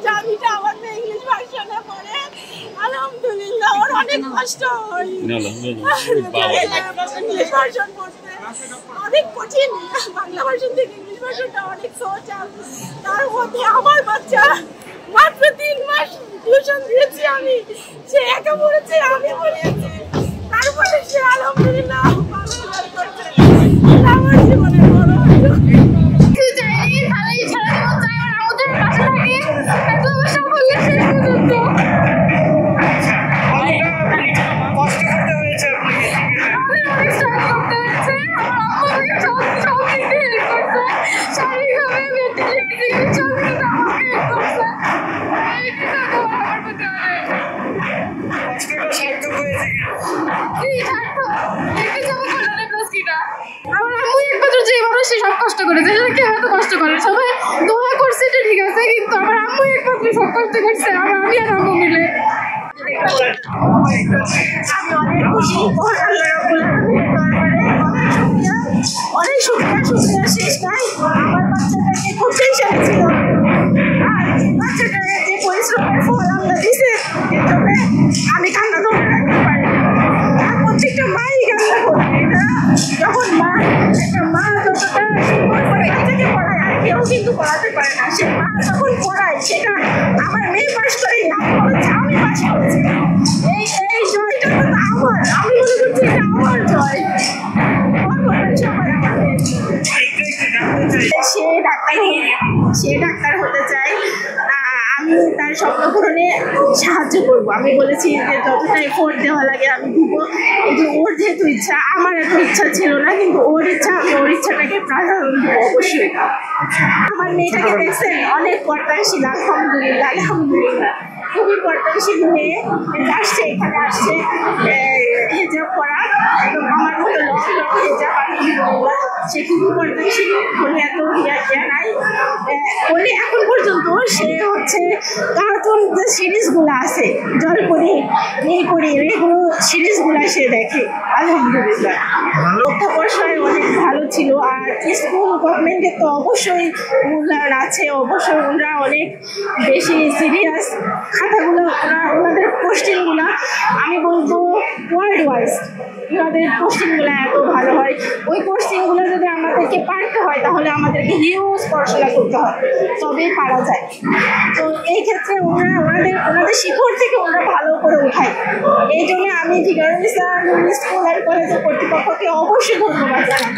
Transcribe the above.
জামিটা আমার মেয়ে ইংলিশ ভার্সনে পড়ে, আলহামদুলিল্লাহ ওর অনেক কষ্ট হয় ইংলিশ ভার্সন পড়তে, অনেক কঠিন। বাংলা ভার্সন থেকে ইংলিশ ভার্সনটা অনেক সহজ। তার মধ্যে আমার বাচ্চা মাত্র 3 মাস টিউশন দিয়েছি আমি, সে একা পড়েছে, আমি পড়িয়েছি, তারপরে সে আলহামদুলিল্লাহ ভালো রেজাল্ট করছে। আমার জীবনের বড় সব কষ্ট করেছে, কেউ এত কষ্ট করে, সবাই দোয়া করছে এটা ঠিক আছে, কিন্তু আমার আম্মু একমাত্র সব কষ্ট করছে, আমি আর আম্মু মিলে। অনেক শুক্রিয়া শেষ নাই। আমার বাচ্চাটাকে খুব টেনশন ছিল, আর বাচ্চাটাকে যে পরিশ্রমের ফল আমরা দিছে এর জন্য আমি কান্না ধরে রাখতে পারি। আর প্রত্যেকটা মাই কান্না করে, এটা যখন একটা মা যতটা সুন্দর করে বাচ্চাকে পড়ায় আর কেউ কিন্তু পড়াতে পারে না। সে মা যখন পড়ায় সেটা আমার মেয়ে পাশ করেই আমি পাশ করেছি, এই জয়টা তো আমার, আমি মনে করছি এটা আমার জয়। সে ডাক্তার হতে চায়, আমি তার স্বপ্ন পূরণে সাহায্য করব। আমি বলেছি যে যতটা এফোর্ট দেওয়া লাগে আমি দিব, কিন্তু ওর যেহেতু ইচ্ছা, আমার এত ইচ্ছা ছিল না, কিন্তু ওর ইচ্ছা, আমি ওর ইচ্ছাটাকে প্রাধান্য দেবো অবশ্যই। আমার মেয়েটাকে দেখছেন অনেক পর্দাশীল, আলহামদুলিল্লাহ আলহামদুলিল্লাহ খুবই পর্দাশীল মেয়ে, আসছে এখানে আসছে হেজাব করা, এবং আমার মতো লং হেজাব, আলহামদুলিল্লাহ সে খুবই পর্দাশীল। বলে এত ইয়া নাই, বলে এখন পর্যন্ত সে হচ্ছে কার্টুন যে সিরিজগুলো আছে, জলপরি নীলপরি, এগুলো সিরিজগুলো সে দেখে আলহামদুলিল্লাহ। অধ্যাপনায় অনেক ভালো ছিল। আর স্কুল গভর্নমেন্টের তো অবশ্যই মূল্যায়ন আছে, অবশ্যই ওরা অনেক বেশি সিরিয়াস খাতাগুলো, ওনাদের পোস্টিংগুলো আমি বলবো ওয়ার্ল্ড ওয়াইজ ওনাদের পোস্টিংগুলো এত ভালো হয়। ওই পোস্টিংগুলো যদি আমাদেরকে পারতে হয় তাহলে আমাদেরকে হিউজ পড়াশোনা করতে হয়, তবেই পারা যায়। তো এই ক্ষেত্রে ওনাদের শিক্ষক থেকে ওরা ভালো করে উঠায়। এই জন্য আমি ভিকারুন্নিসা স্কুল অ্যান্ড কলেজের কর্তৃপক্ষকে অবশ্যই ধন্যবাদ জানাই।